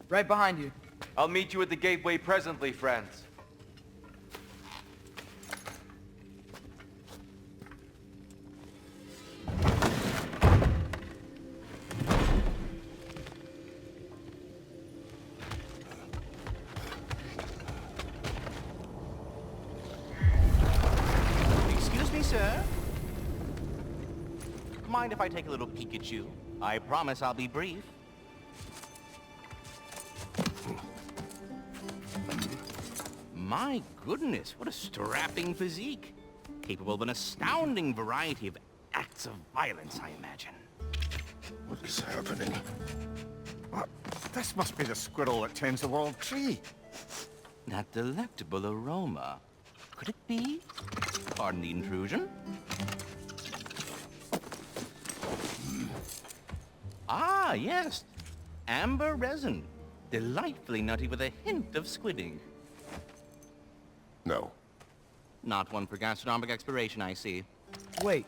Right behind you. I'll meet you at the gateway presently, friends. Excuse me, sir. Mind if I take a little peek at you? I promise I'll be brief. My goodness, what a strapping physique. Capable of an astounding variety of acts of violence, I imagine. What is happening? What? This must be the squirrel that tends the world tree. That delectable aroma. Could it be? Pardon the intrusion. Ah, yes. Amber resin. Delightfully nutty with a hint of squidding. No. Not one for gastronomic exploration, I see. Wait,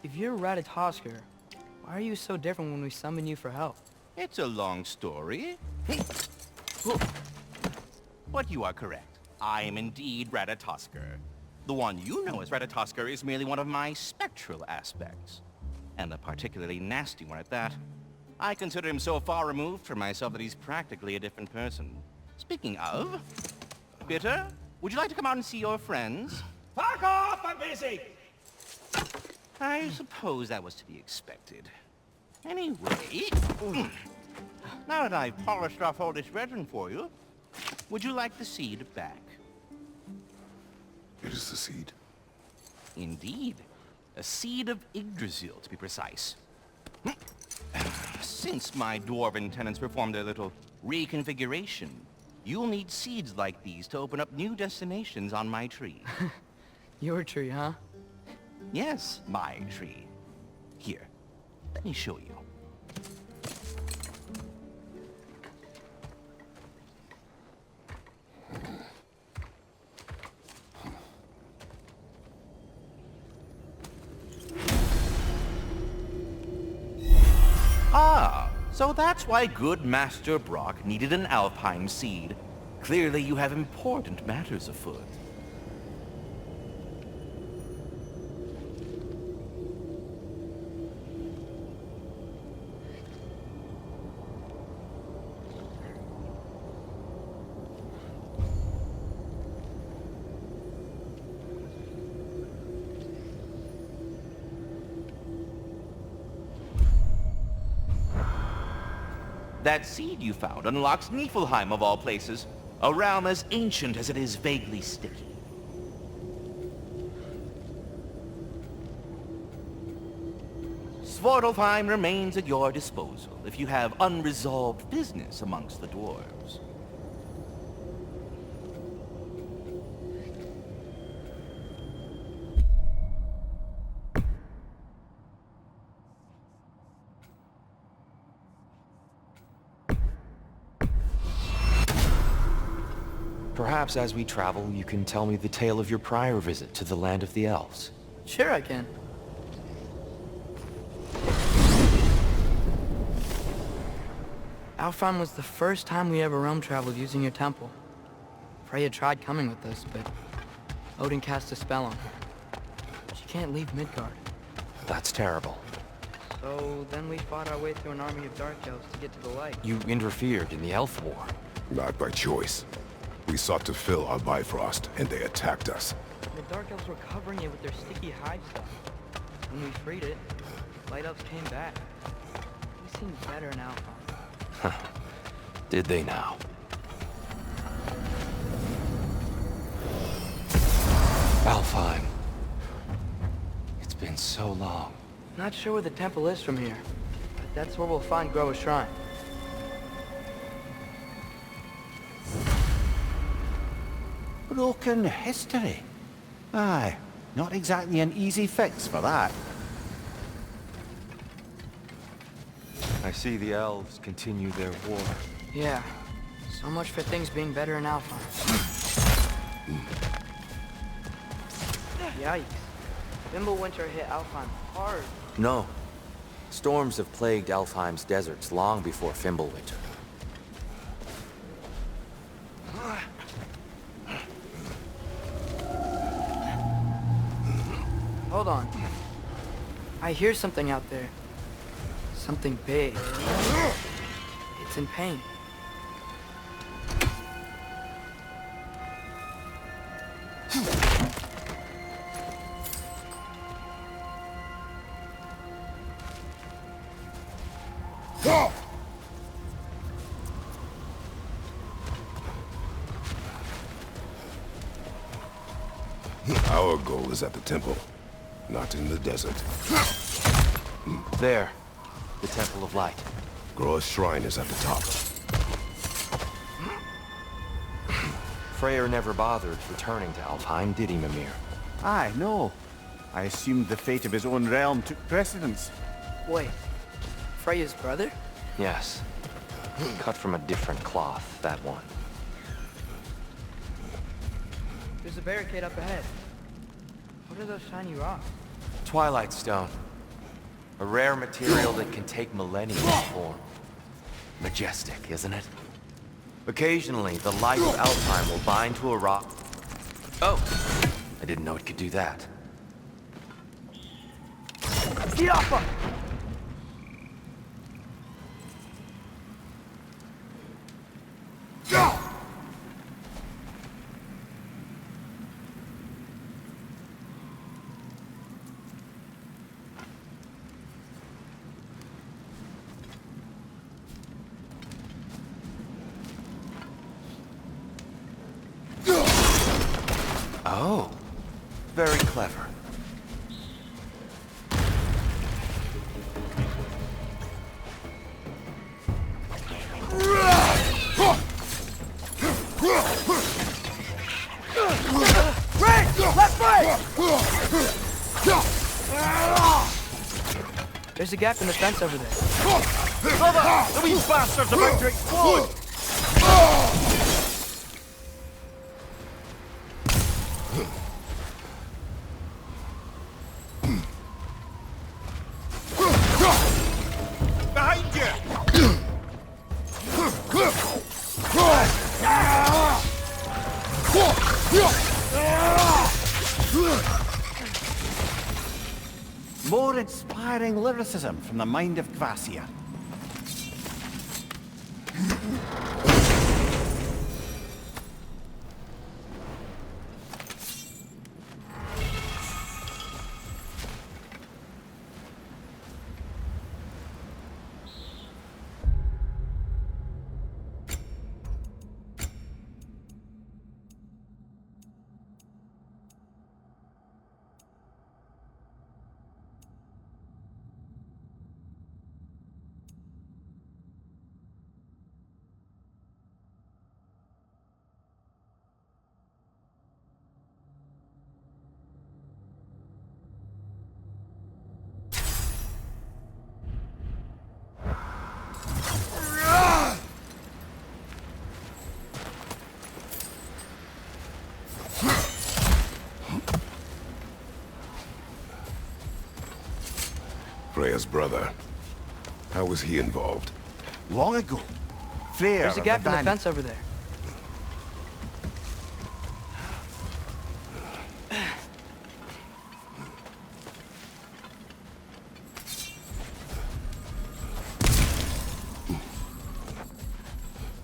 if you're Ratatosker, why are you so different when we summon you for help? It's a long story. But you are correct. I am indeed Ratatosker. The one you know as Ratatosker is merely one of my spectral aspects. And a particularly nasty one at that. I consider him so far removed from myself that he's practically a different person. Speaking of... Bitter, would you like to come out and see your friends? Fuck off! I'm busy! I suppose that was to be expected. Anyway... Now that I've polished off all this resin for you, would you like the seed back? It is the seed. Indeed. A seed of Yggdrasil, to be precise. Since my dwarven tenants performed their little reconfiguration, you'll need seeds like these to open up new destinations on my tree. Your tree, huh? Yes, my tree. Here, let me show you. Ah, so that's why good Master Brock needed an Alpine seed. Clearly you have important matters afoot. That seed you found unlocks Niflheim of all places, a realm as ancient as it is vaguely sticky. Svartalfheim remains at your disposal if you have unresolved business amongst the dwarves. Perhaps as we travel, you can tell me the tale of your prior visit to the land of the elves. Sure I can. Alfheim was the first time we ever realm traveled using your temple. Freya tried coming with us, but Odin cast a spell on her. She can't leave Midgard. That's terrible. So then we fought our way through an army of dark elves to get to the light. You interfered in the elf war. Not by choice. We sought to fill our Bifrost, and they attacked us. The dark elves were covering it with their sticky hide stuff. When we freed it, light elves came back. We seemed better in Alfheim. Did they now? Alfheim. It's been so long. Not sure where the temple is from here, but that's where we'll find Groa's shrine. Broken history. Aye, not exactly an easy fix for that. I see the elves continue their war. Yeah, so much for things being better in Alfheim. Yikes. Fimbulwinter hit Alfheim hard. No. Storms have plagued Alfheim's deserts long before Fimbulwinter. Hold on. I hear something out there. Something big. It's in pain. Our goal is at the temple, not in the desert. There. The Temple of Light. Groa's shrine is at the top. Freyr never bothered returning to Alfheim, did he, Mimir? Aye, no. I assumed the fate of his own realm took precedence. Wait. Freya's brother? Yes. Cut from a different cloth, that one. There's a barricade up ahead. What are those shiny rocks? Twilight Stone. A rare material that can take millennia to form. Majestic, isn't it? Occasionally, the light of Alfheim will bind to a rock. Oh! I didn't know it could do that. Kiapa! Oh, very clever. There's a gap in the fence over there. The wee bastard's about to explode! Behind you! More inspiring lyricism from the mind of Kvasir. Freya's brother. How was he involved? Long ago, Freyr There's a of gap in the Van- fence over there.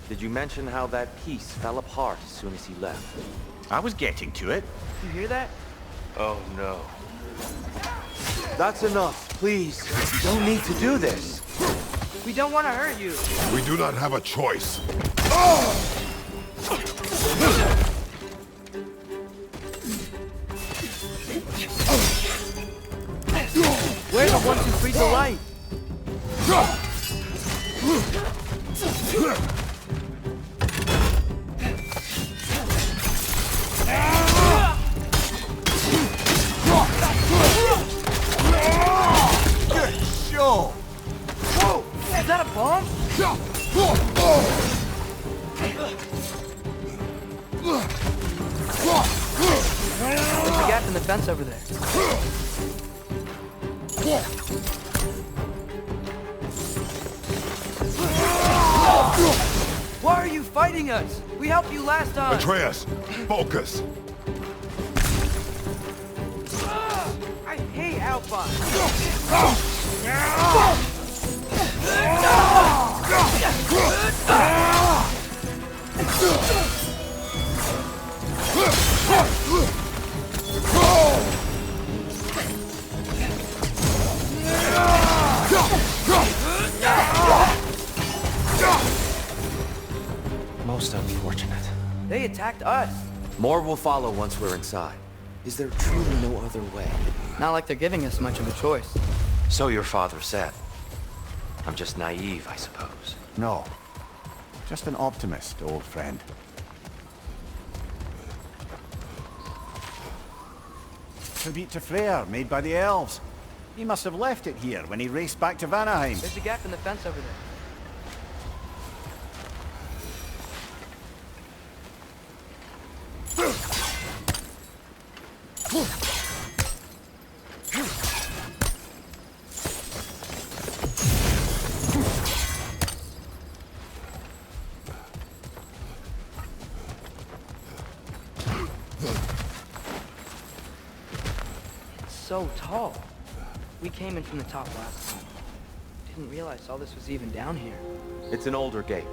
Did you mention how that piece fell apart as soon as he left? I was getting to it. You hear that? Oh no. That's enough, please. You don't need to do this. We don't want to hurt you. We do not have a choice. We're the ones who freed the light. Sure. Whoa! Is that a bomb? There's a gap in the fence over there. Why are you fighting us? We helped you last time. Atreus, focus. I Alpine! Most unfortunate. They attacked us. More will follow once we're inside. Is there truly no other way? Not like they're giving us much of a choice. So your father said. I'm just naive, I suppose. No. Just an optimist, old friend. Tribute to Freyr, made by the elves. He must have left it here when he raced back to Vanaheim. There's a gap in the fence over there. So tall. We came in from the top last time. Didn't realize all this was even down here. It's an older gate,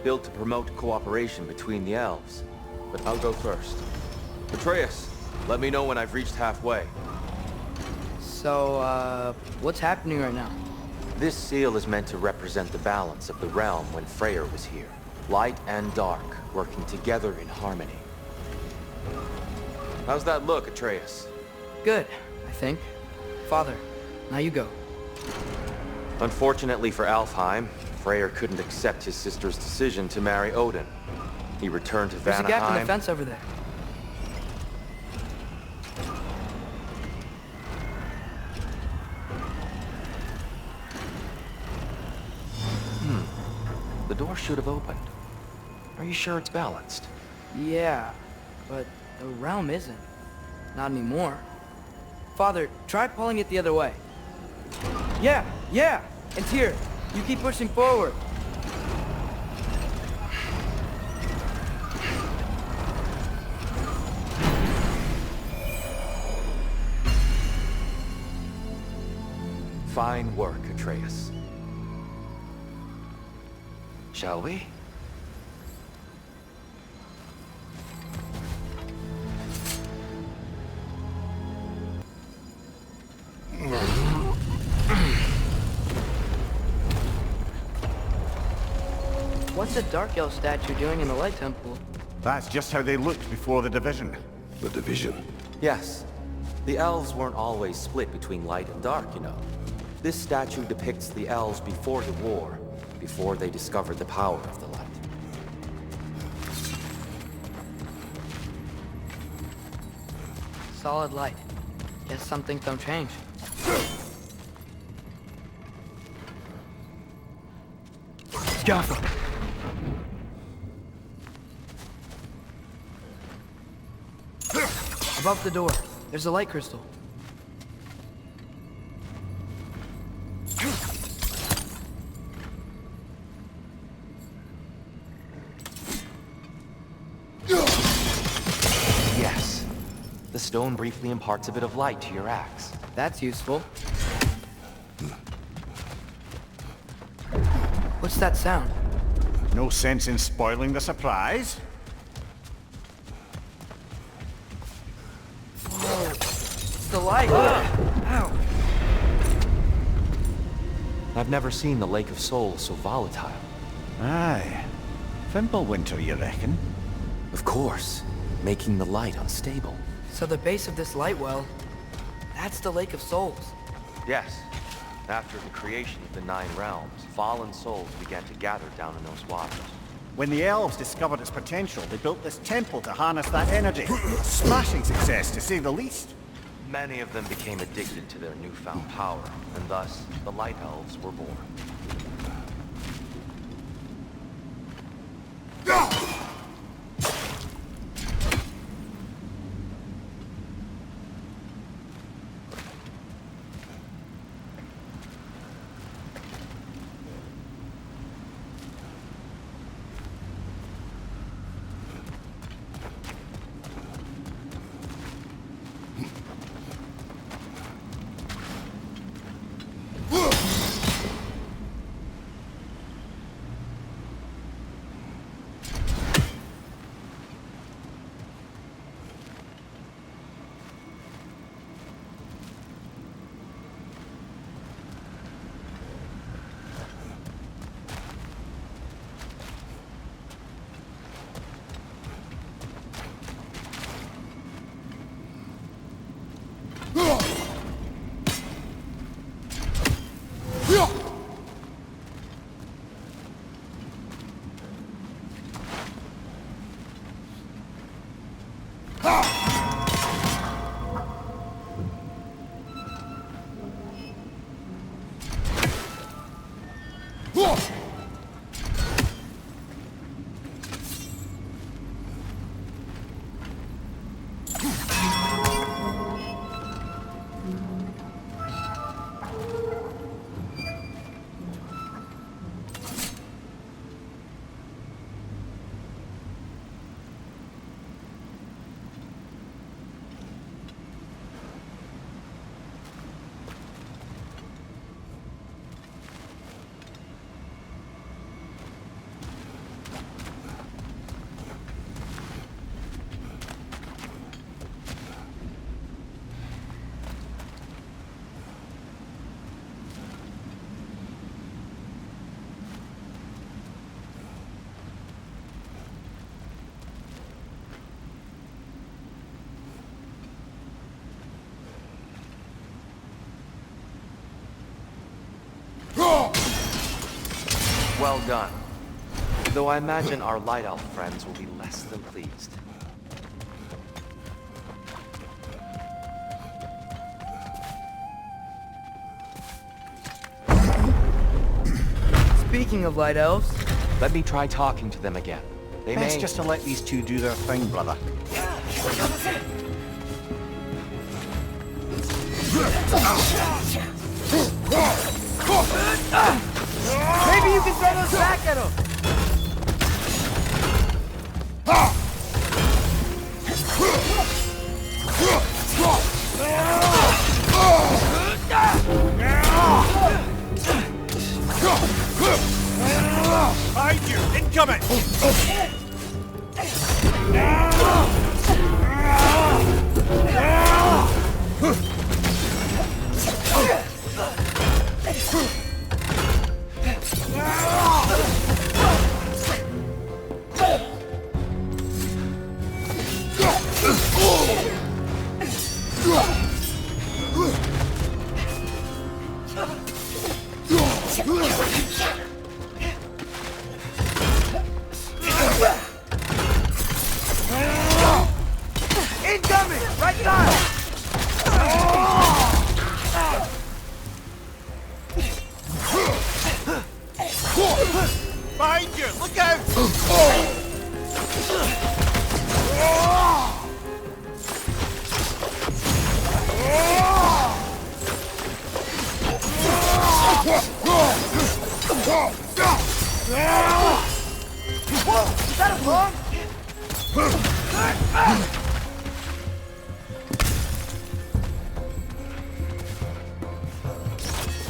built to promote cooperation between the elves. But I'll go first. Atreus, let me know when I've reached halfway. So, what's happening right now? This seal is meant to represent the balance of the realm when Freyr was here. Light and dark, working together in harmony. How's that look, Atreus? Good, I think. Father, now you go. Unfortunately for Alfheim, Freyr couldn't accept his sister's decision to marry Odin. He returned to There's Vanaheim. a gap in the fence over there. The door should have opened. Are you sure it's balanced? Yeah, but the realm isn't. Not anymore. Father, try pulling it the other way. Yeah! It's here! You keep pushing forward! Fine work, Atreus. Shall we? What's the Dark Elf statue doing in the Light Temple? That's just how they looked before the division. The division. Yes. The elves weren't always split between light and dark, you know. This statue depicts the elves before the war, before they discovered the power of the light. Solid light. Guess some things don't change. Scaffold! Above the door, there's a light crystal. Yes. The stone briefly imparts a bit of light to your axe. That's useful. What's that sound? No sense in spoiling the surprise. Whoa! It's the light! Ow! I've never seen the Lake of Souls so volatile. Aye. Fimbulwinter, you reckon? Of course, making the light unstable. So the base of this light well, that's the Lake of Souls. Yes. After the creation of the Nine Realms, fallen souls began to gather down in those waters. When the elves discovered its potential, they built this temple to harness that energy. Smashing success, to say the least. Many of them became addicted to their newfound power, and thus, the Light Elves were born. Well done. Though I imagine our Light Elf friends will be less than pleased. Speaking of light elves, Let me try talking to them again. They Best may... just to let these two do their thing, brother. maybe you can throw those back at him. Behind you! Incoming! Incoming! Right side! Behind you! Look out! Whoa! Is that a bomb?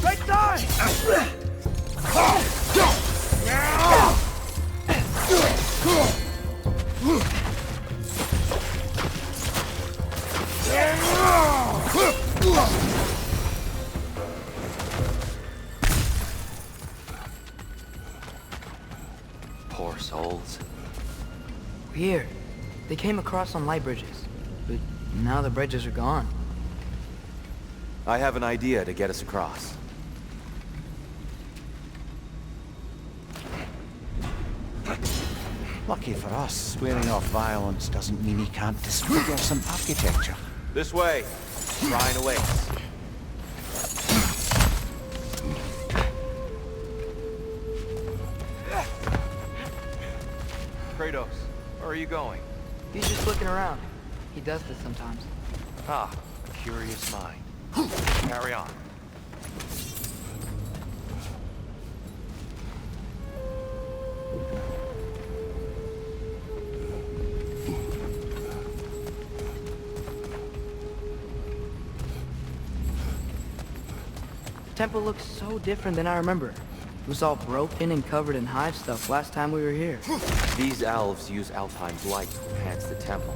Right side! Poor souls. Weird. They came across on light bridges, but now the bridges are gone. I have an idea to get us across. Lucky for us, swearing off violence doesn't mean he can't disfigure some architecture. This way. Ryan awaits. Kratos, where are you going? He's just looking around. He does this sometimes. Ah, a curious mind. Carry on. The temple looks so different than I remember. It was all broken and covered in hive stuff last time we were here. These elves use Alpheim's light to enhance the temple,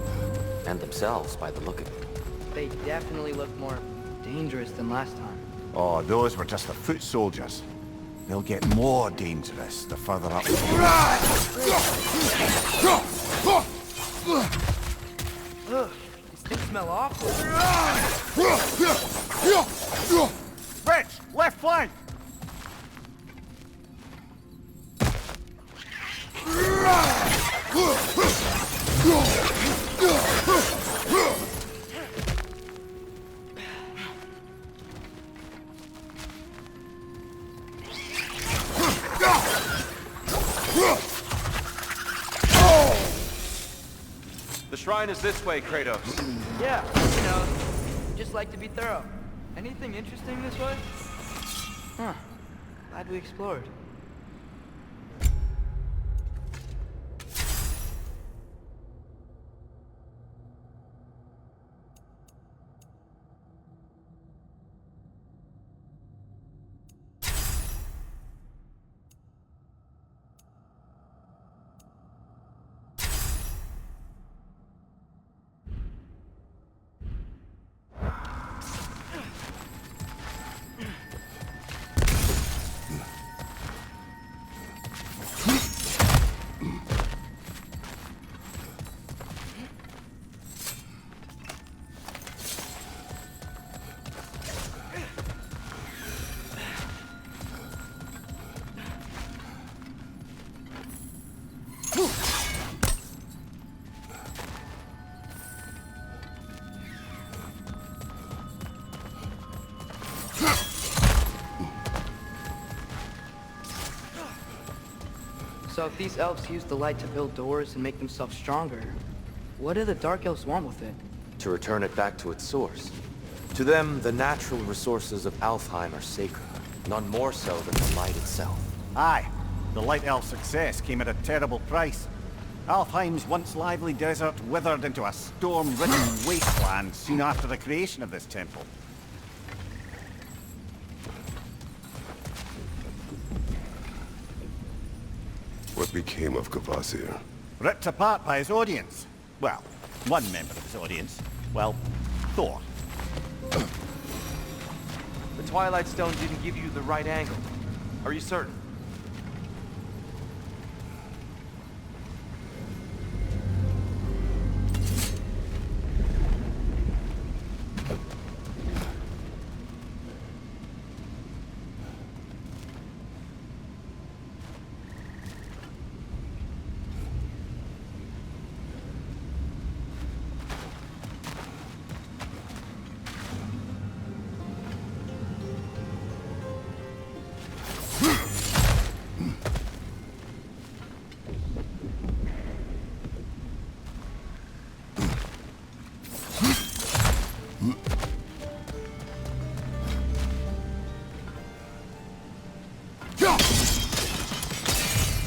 and themselves by the look of it. They definitely look more dangerous than last time. Oh, those were just the foot soldiers. They'll get more dangerous the further up we go. Ugh, these things smell awful. Rich, left flank! shrine is this way, Kratos. Yeah, just like to be thorough. Anything interesting this way? Huh. Glad we explored. So if these elves use the light to build doors and make themselves stronger, what do the Dark Elves want with it? To return it back to its source. To them, the natural resources of Alfheim are sacred, none more so than the light itself. Aye, the Light Elf success came at a terrible price. Alfheim's once lively desert withered into a storm-ridden wasteland soon after the creation of this temple. What became of Kvasir? Ripped apart by his audience. Well, one member of his audience. Well, Thor. The Twilight Stone didn't give you the right angle. Are you certain?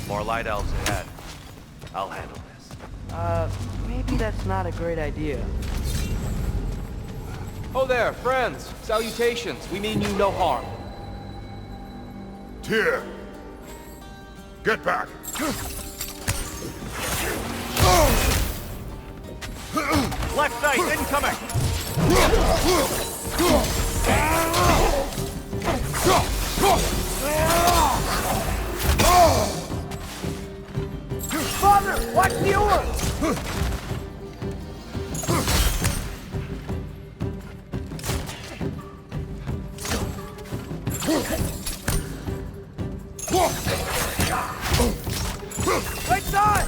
More light elves ahead. I'll handle this. Maybe that's not a great idea. Oh there, friends. Salutations. We mean you no harm. Tyr! Get back! Left side, incoming! Father, watch the oars! Right side!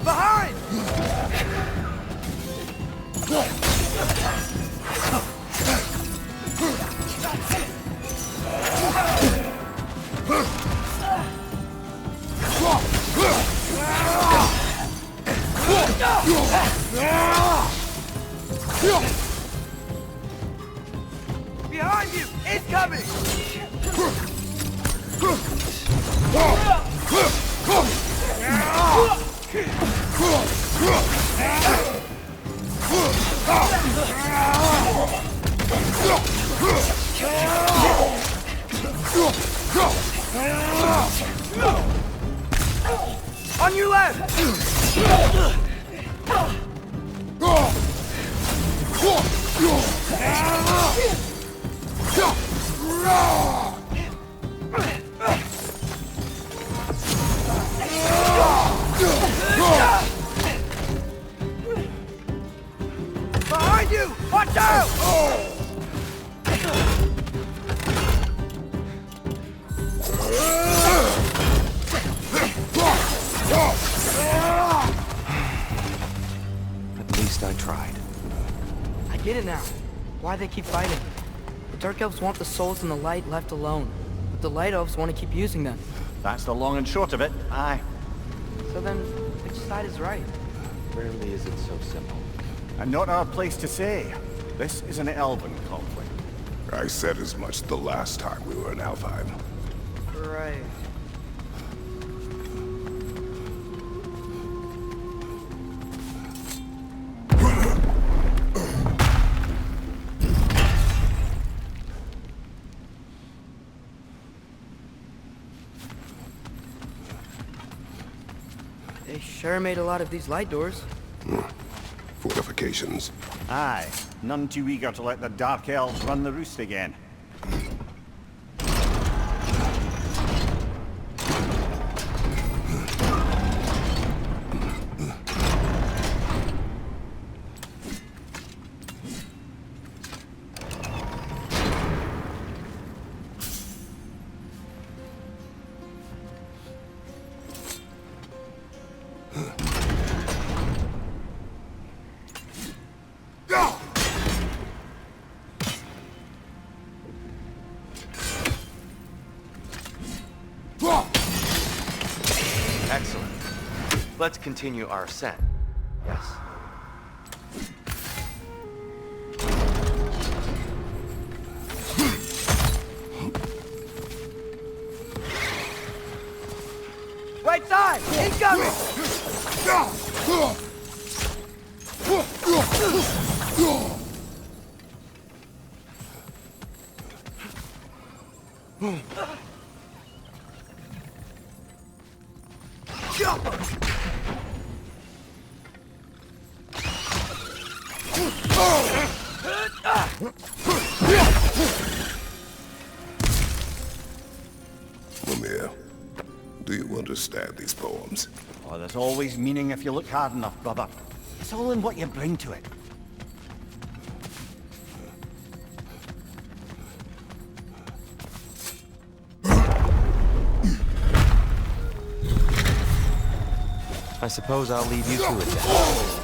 Behind! Behind you! It's coming! On your left! Behind you! Watch out! At least I tried. I get it now. Why they keep fighting? The Dark Elves want the souls in the light left alone, but the Light Elves want to keep using them. That's the long and short of it, aye. So then, which side is right? Rarely is it so simple. And not our place to say. This is an elven conflict. I said as much the last time we were in Alfheim. Right. They sure made a lot of these light doors. Fortifications. Aye, none too eager to let the Dark Elves run the roost again. Excellent. Let's continue our ascent. Yes. Right side! Incoming! Mimir, do you understand these poems? Oh, there's always meaning if you look hard enough, brother. It's all in what you bring to it. I suppose I'll leave you to it then.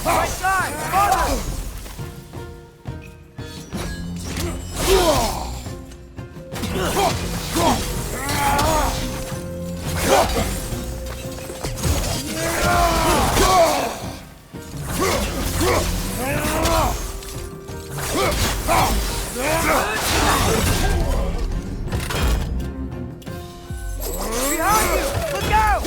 Right side! Follow! Behind you! Look out!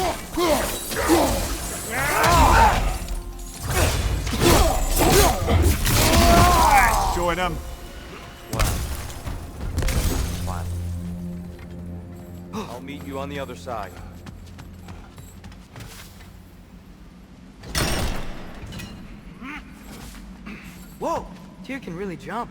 Join them. Fine. I'll meet you on the other side. Whoa! Tyr can really jump.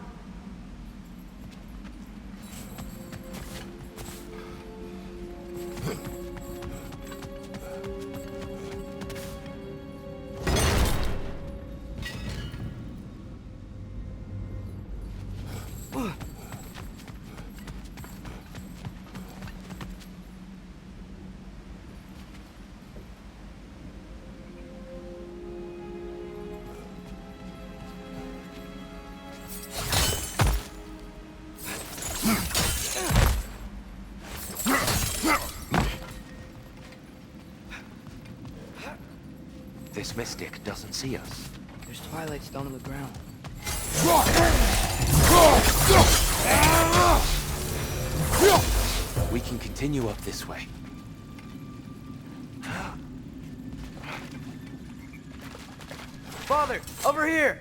This mystic doesn't see us. There's Twilight Stone on the ground. We can continue up this way. Father, over here!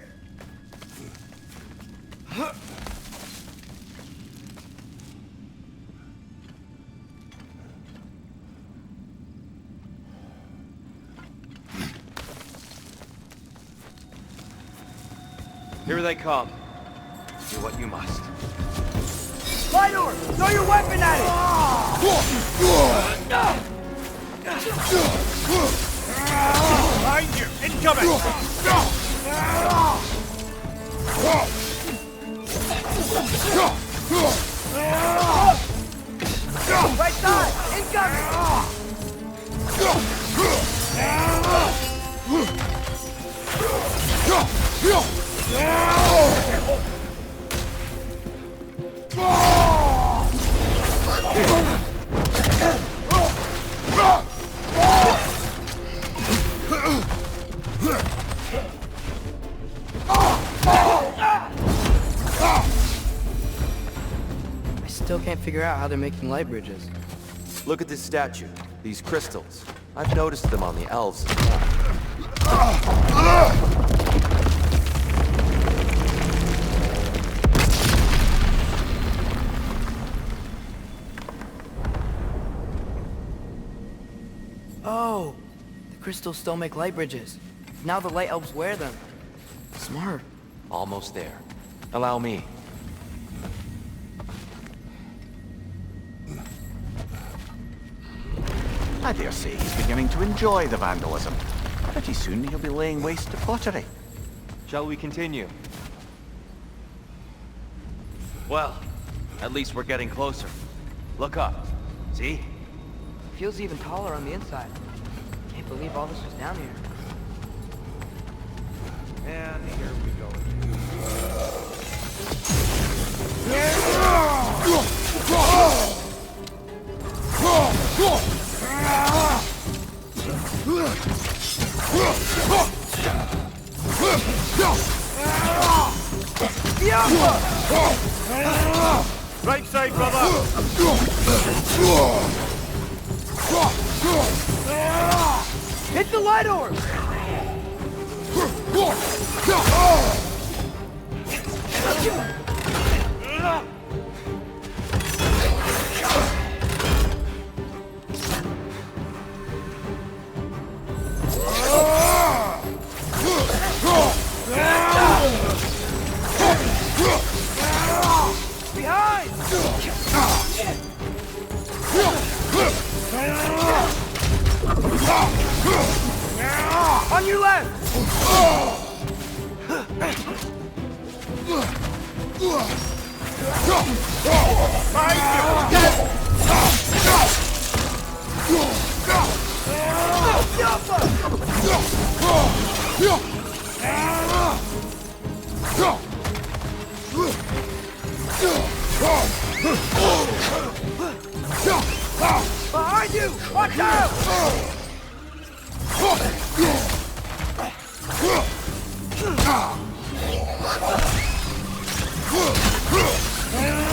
Here they come. Do what you must. Light orb! Throw your weapon at it! Behind you! Incoming! Right side! Incoming! I still can't figure out how they're making light bridges. Look at this statue. These crystals. I've noticed them on the elves as well. Oh, the crystals still make light bridges. Now the light elves wear them. Smart. Almost there. Allow me. I dare say he's beginning to enjoy the vandalism. Pretty soon he'll be laying waste to pottery. Shall we continue? Well, at least we're getting closer. Look up. See? Feels even taller on the inside. Can't believe all this was down here. And here we go. Right side, brother! Hit the light orb! Behind! On your left! Behind you! Watch out!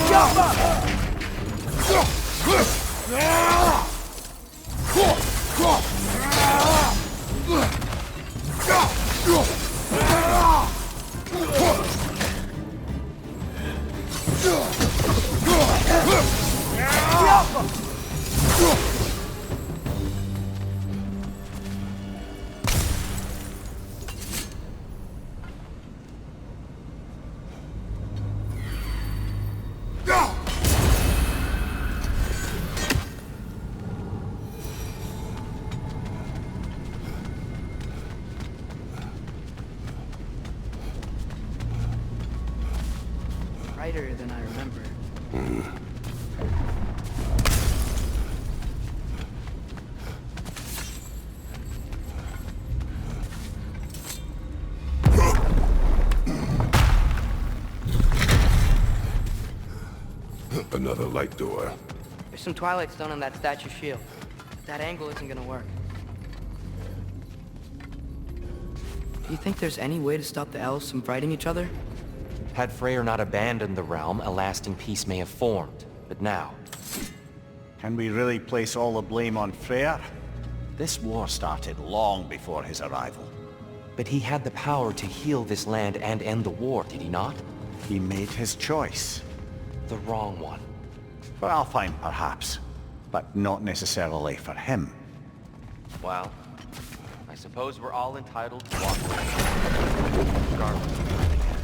Jump up! Brighter than I remember. Another light door. There's some Twilight Stone on that statue shield. That angle isn't gonna work. Do you think there's any way to stop the elves from fighting each other? Had Freyr not abandoned the realm, a lasting peace may have formed. But now, Can we really place all the blame on Freyr? This war started long before his arrival. but he had the power to heal this land and end the war, did he not? He made his choice. The wrong one. For Alfheim, perhaps, but not necessarily for him. Well, I suppose we're all entitled to walk away, regardless of where they head.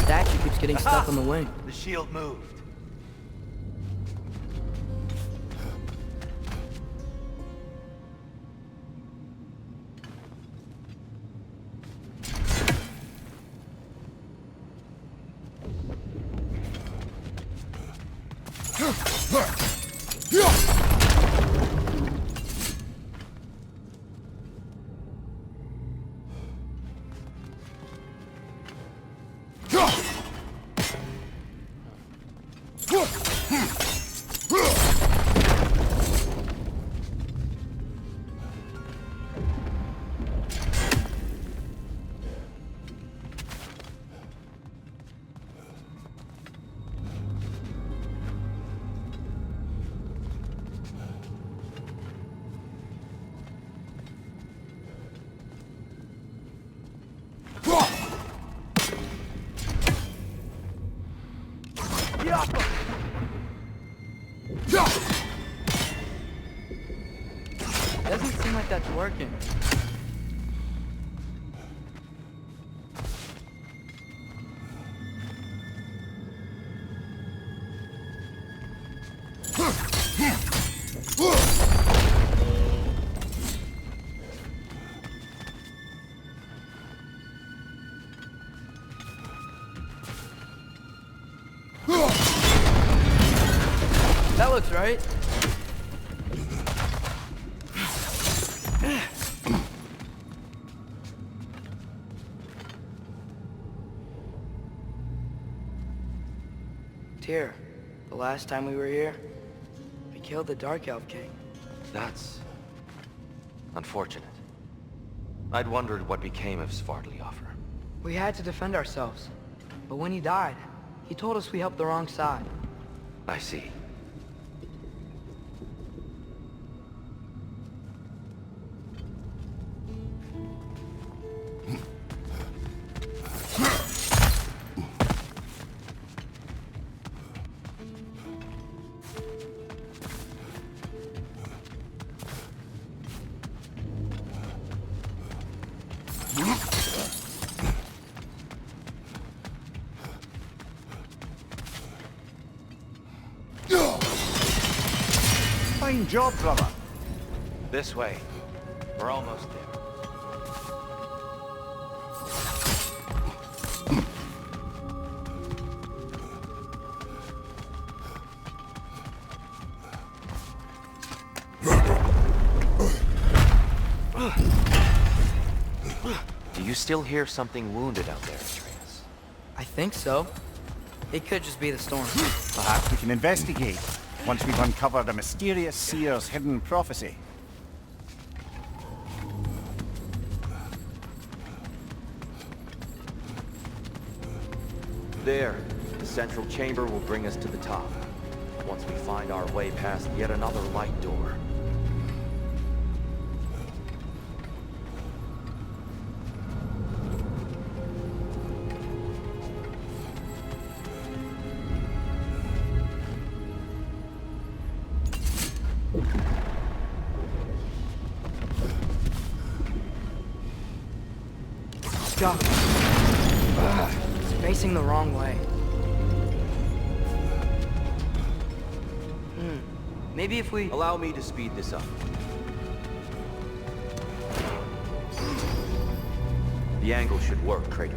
Statue keeps getting stuck on the wing. The shield moved. Doesn't seem like that's working. That looks right. Tyr, the last time we were here, we killed the Dark Elf King. That's unfortunate. I'd wondered what became of Svartalfheim. We had to defend ourselves, but when he died, He told us we helped the wrong side. I see. Fine job, brother. This way. We're almost there. Do you still hear something wounded out there, Atreus? I think so. It could just be the storm. Perhaps we can investigate, once we've uncovered a mysterious seer's hidden prophecy. There. The central chamber will bring us to the top. Once we find our way past yet another light door. Stop. It's facing the wrong way. Maybe if we... Allow me to speed this up. The angle should work, Kratos.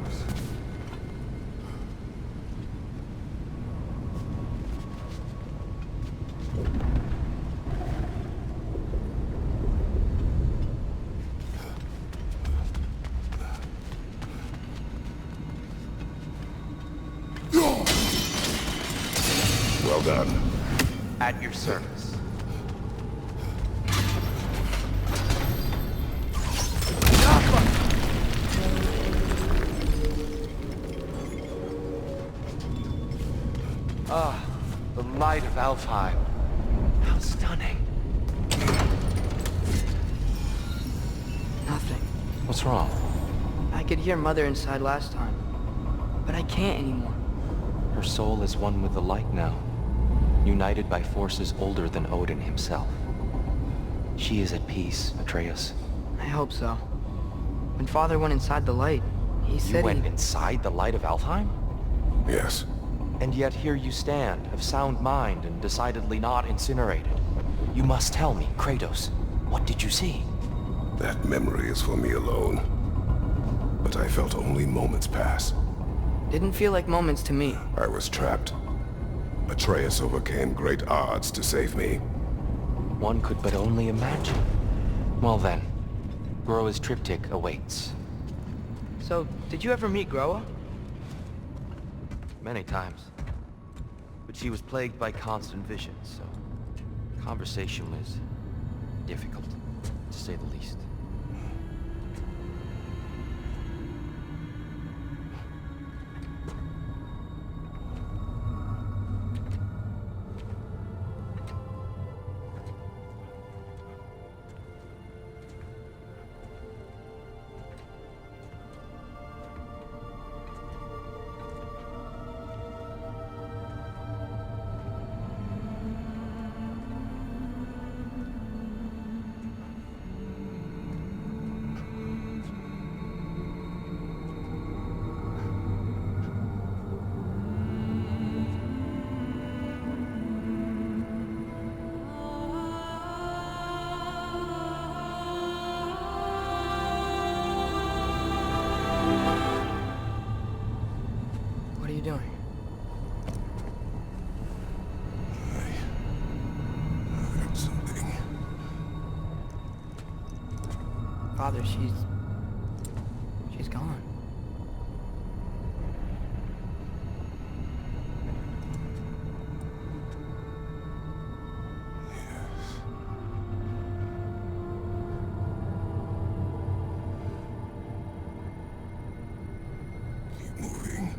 Well done. At your service. Ah, the light of Alfheim. How stunning. Nothing. What's wrong? I could hear Mother inside last time, but I can't anymore. Her soul is one with the light now, united by forces older than Odin himself. She is at peace, Atreus. I hope so. When Father went inside the light, he said You went he... inside the light of Alfheim? Yes. And yet here you stand, of sound mind and decidedly not incinerated. You must tell me, Kratos, what did you see? That memory is for me alone. But I felt only moments pass. Didn't feel like moments to me. I was trapped. Atreus overcame great odds to save me. One could but only imagine. Well then, Groa's triptych awaits. So, did you ever meet Groa? Many times. But she was plagued by constant visions, so conversation was difficult, to say the least. What are you doing? I heard something. Father, she's gone. Keep moving.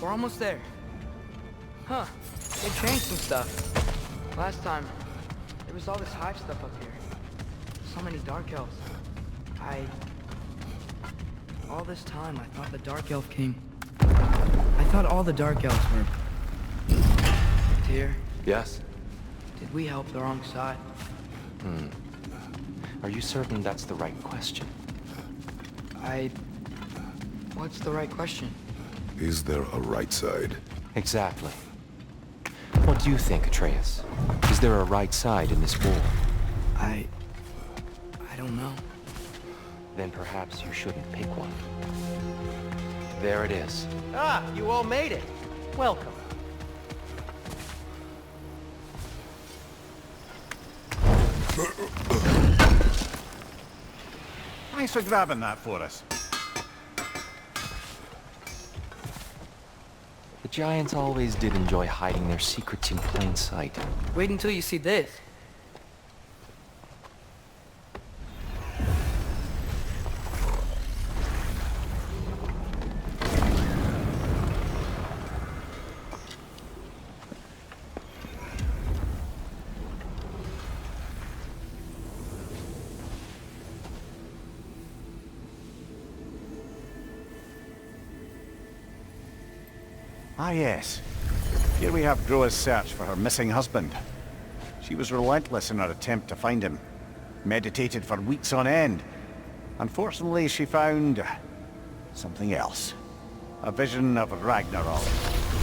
We're almost there. Huh. They changed some stuff. Last time, there was all this hive stuff up here. So many Dark Elves. All this time, I thought the Dark Elf King... I thought all the Dark Elves were... Tyr, Yes? did we help the wrong side? Are you certain that's the right question? What's the right question? Is there a right side? Exactly. What do you think, Atreus? Is there a right side in this war? I don't know. Then perhaps you shouldn't pick one. There it is. Ah, you all made it. Welcome. Thanks for grabbing that for us. The giants always did enjoy hiding their secrets in plain sight. Wait until you see this. Ah, yes. Here we have Groa's search for her missing husband. She was relentless in her attempt to find him. Meditated for weeks on end. Unfortunately, she found... something else. A vision of Ragnarok.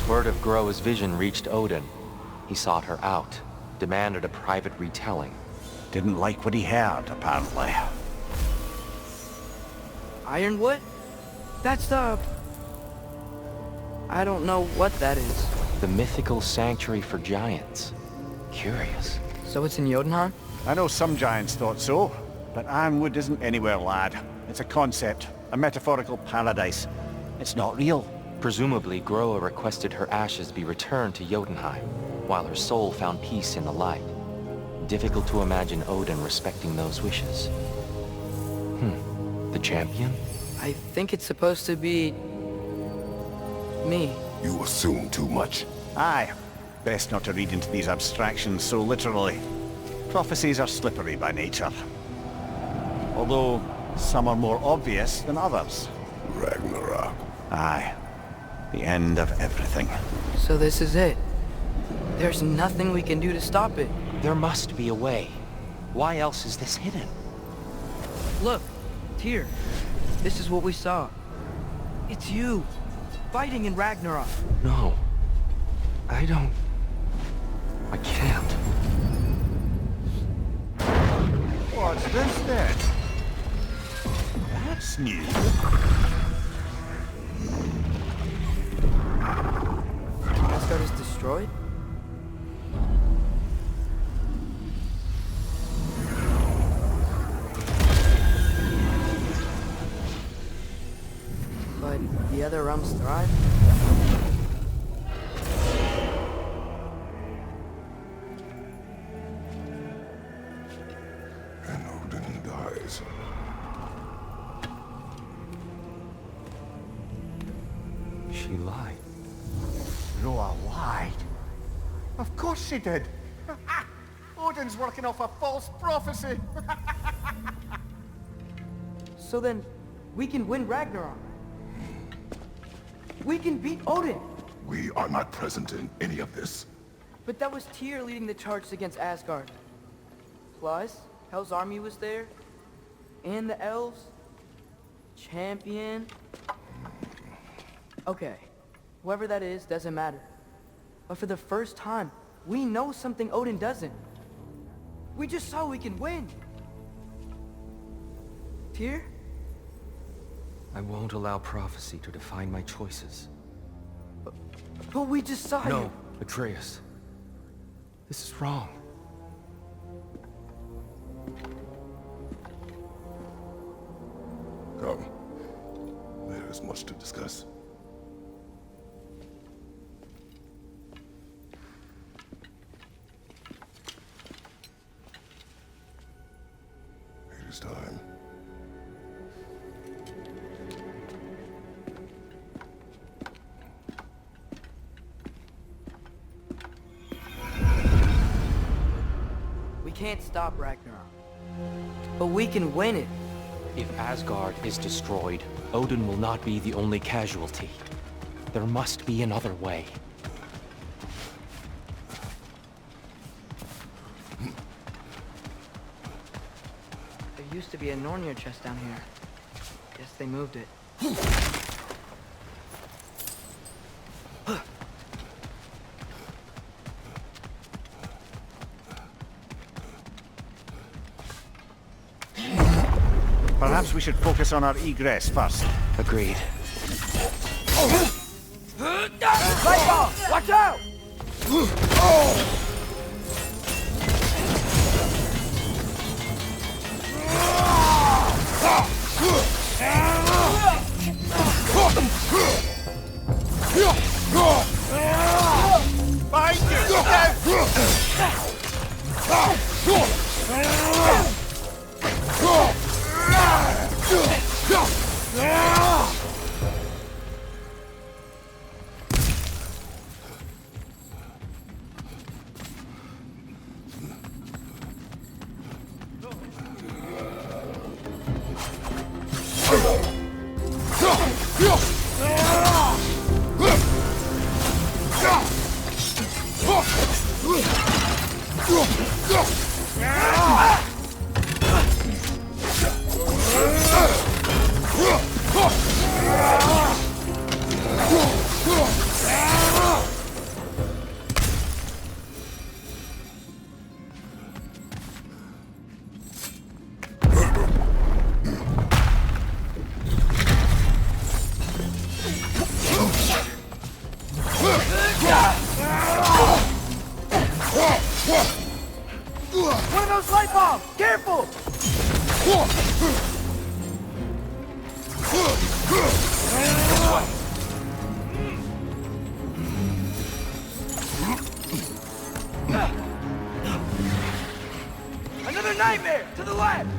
Word of Groa's vision reached Odin. He sought her out, demanded a private retelling. Didn't like what he heard, apparently. Ironwood? That's the... I don't know what that is. The mythical sanctuary for giants. Curious. So it's in Jotunheim? I know some giants thought so, but Ironwood isn't anywhere, lad. It's a concept, a metaphorical paradise. It's not real. Presumably, Groa requested her ashes be returned to Jotunheim, while her soul found peace in the light. Difficult to imagine Odin respecting those wishes. The champion? I think it's supposed to be... me. You assume too much. Aye. Best not to read into these abstractions so literally. Prophecies are slippery by nature. Although, some are more obvious than others. Ragnarok. Aye. The end of everything. So this is it. There's nothing we can do to stop it. There must be a way. Why else is this hidden? Look, Tyr. This is what we saw. It's you, fighting in Ragnarok. No. I don't... I can't. What's this then? That's new. Asgard is destroyed? But the other realms thrive? And Odin dies. She lied. Groa lied. Of course she did. Odin's working off a false prophecy. So then, we can win Ragnarok. We can beat Odin. We are not present in any of this. But that was Tyr leading the charge against Asgard. Plus, Hell's army was there. And the elves. Champion. Okay. Whoever that is doesn't matter. But for the first time, we know something Odin doesn't. We just saw we can win. Tyr? I won't allow prophecy to define my choices. But we just saw you. No, Atreus. This is wrong. Come. There is much to discuss. It is time. can't stop Ragnarok. But we can win it. If Asgard is destroyed, Odin will not be the only casualty. There must be another way. There used to be a Nornir chest down here. Guess they moved it. Perhaps we should focus on our egress first. Agreed. Lightball! Watch out! Behind One of those light bombs! Careful! Another nightmare! To the left!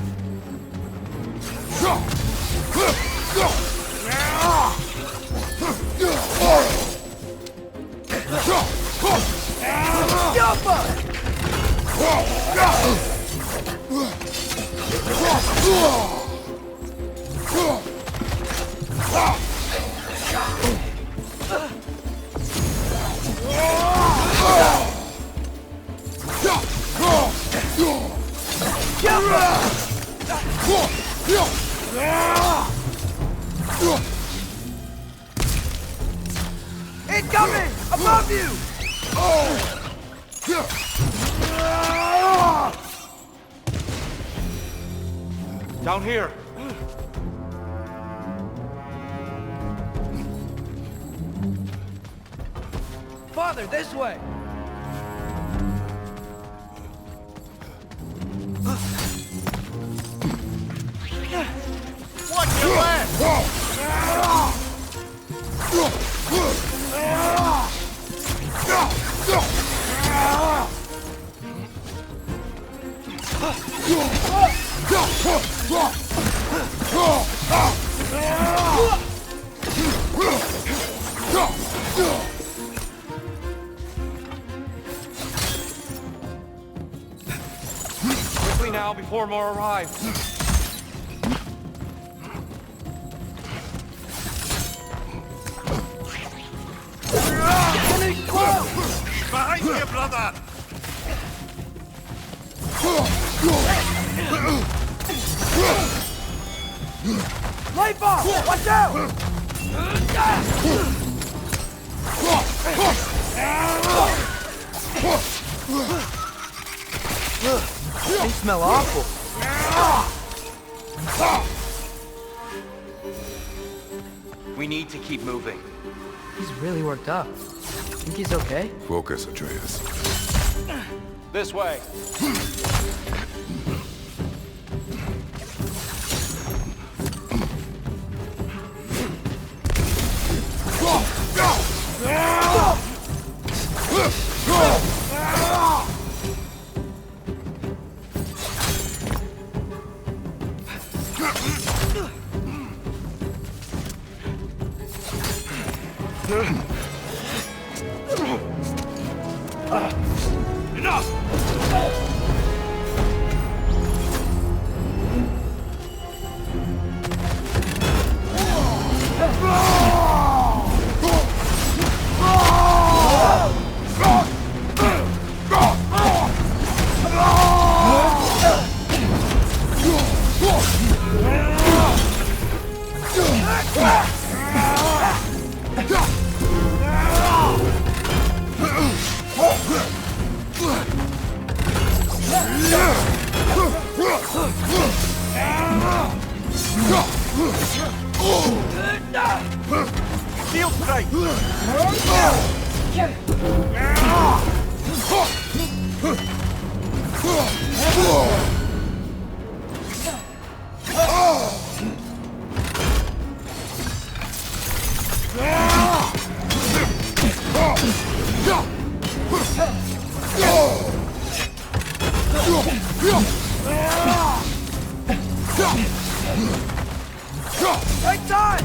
Incoming! Above you! Down here! Father, this way! Watch your left! Quickly now, before more arrive. Behind you, brother! Light bomb! Watch out! They smell awful. We need to keep moving. He's really worked up. Think he's okay? Focus, Atreus. This way. Enough! Shield strike! Take time!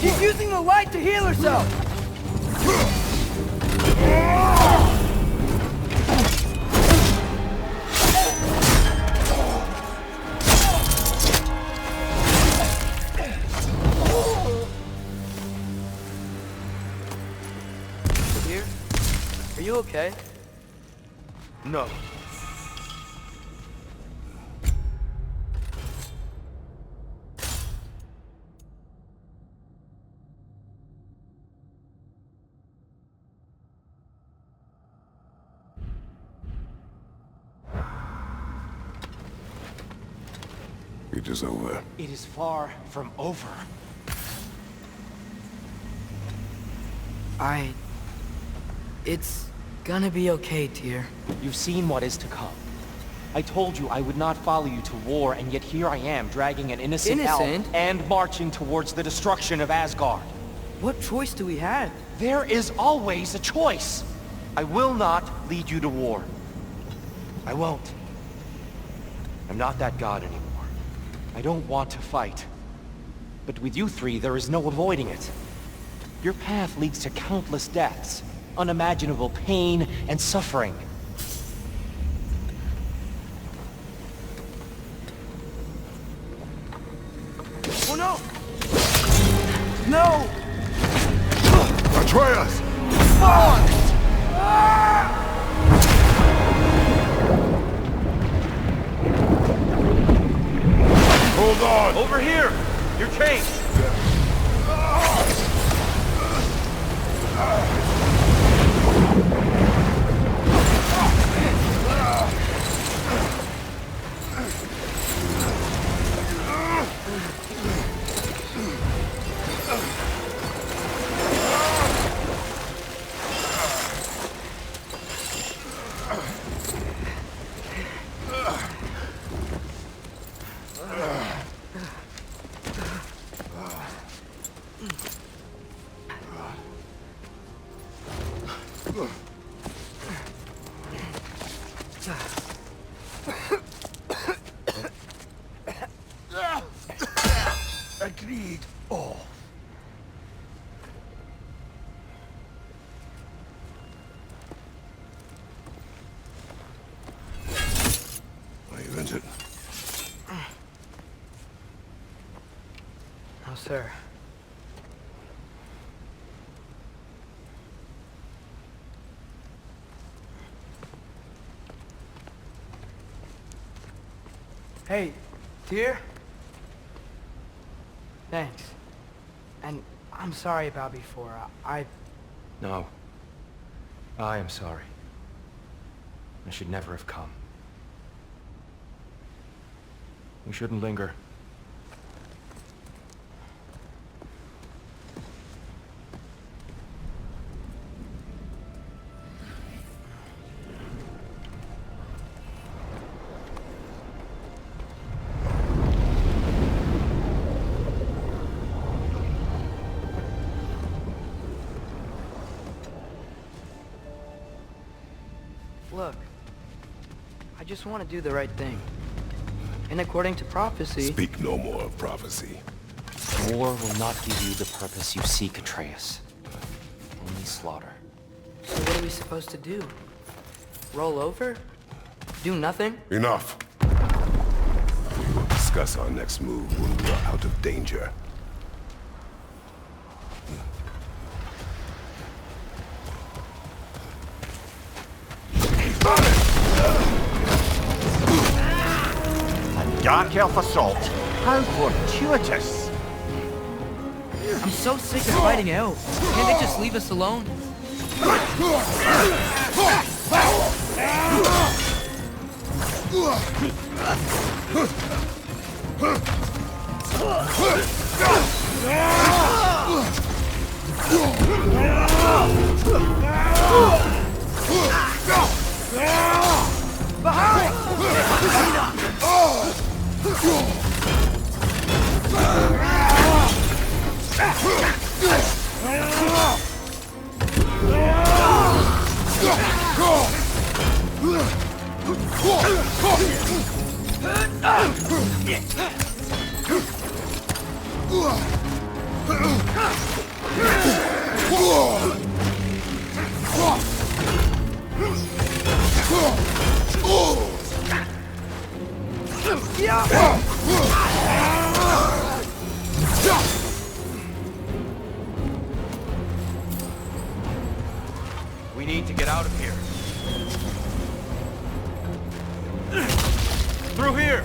She's using the light to heal herself! Here? Are you okay? No. It is over. It is far from over. It's gonna be okay, Tyr. You've seen what is to come. I told you I would not follow you to war, and yet here I am, dragging an innocent elf Innocent? and marching towards the destruction of Asgard. What choice do we have? There is always a choice. I will not lead you to war. I won't. I'm not that god anymore. I don't want to fight. But with you three, there is no avoiding it. Your path leads to countless deaths, unimaginable pain and suffering. Oh no! No! Atreus! Hold on! Over here! You're changed! Agreed. Oh. Are you injured? No, sir. Hey, Tyr? Thanks. And I'm sorry about before. No. I am sorry. I should never have come. We shouldn't linger. Look, I just want to do the right thing. And according to prophecy... Speak no more of prophecy. War will not give you the purpose you seek, Atreus. Only slaughter. So what are we supposed to do? Roll over? Do nothing? Enough. We will discuss our next move when we are out of danger. A dark elf assault? How fortuitous! I'm so sick of fighting elves. Can't they just leave us alone? We need to get out of here. Through here!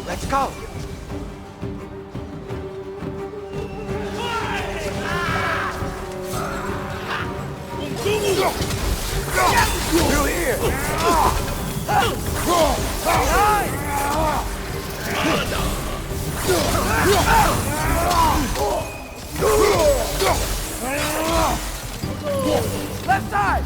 Let's go! Through here! Left side!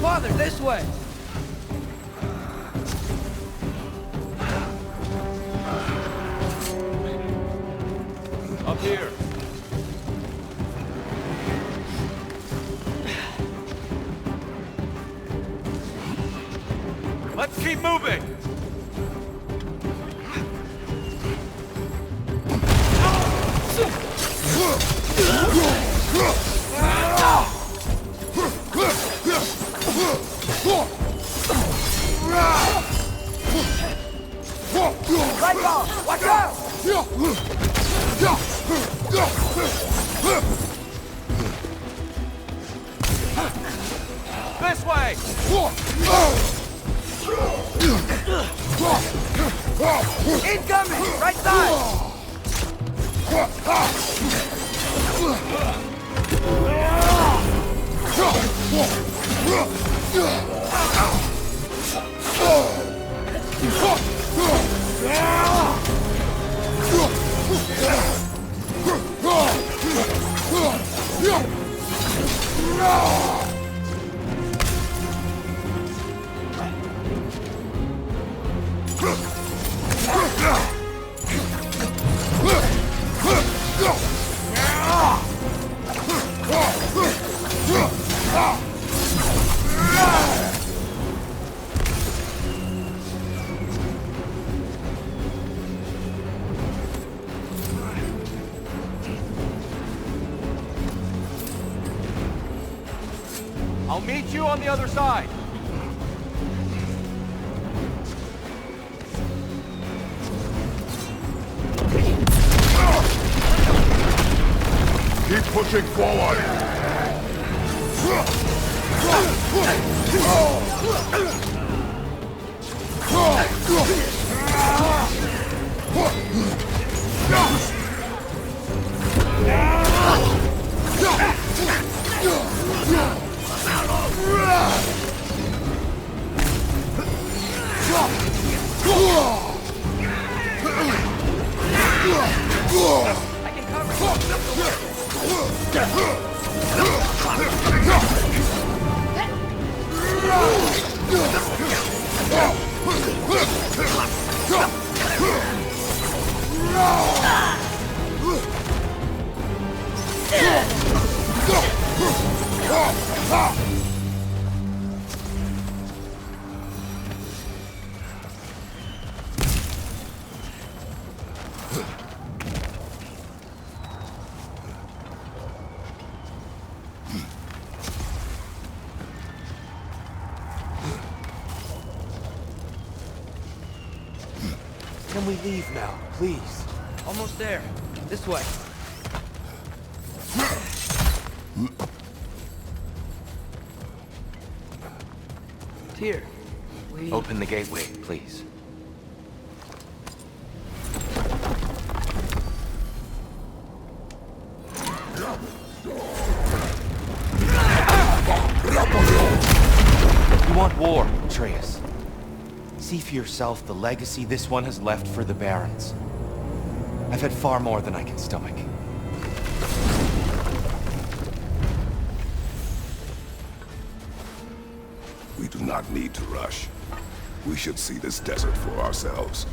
Father, this way! Up here. Let's keep moving! Right off! Watch out! This way! Incoming! Right side! you on the other side! Keep pushing forward! I can cover you. Can we leave now, please? Almost there. This way. Here. We... Open the gateway, please. You want war, Atreus. See for yourself the legacy this one has left for the Barons. I've had far more than I can stomach. We do not need to rush. We should see this desert for ourselves.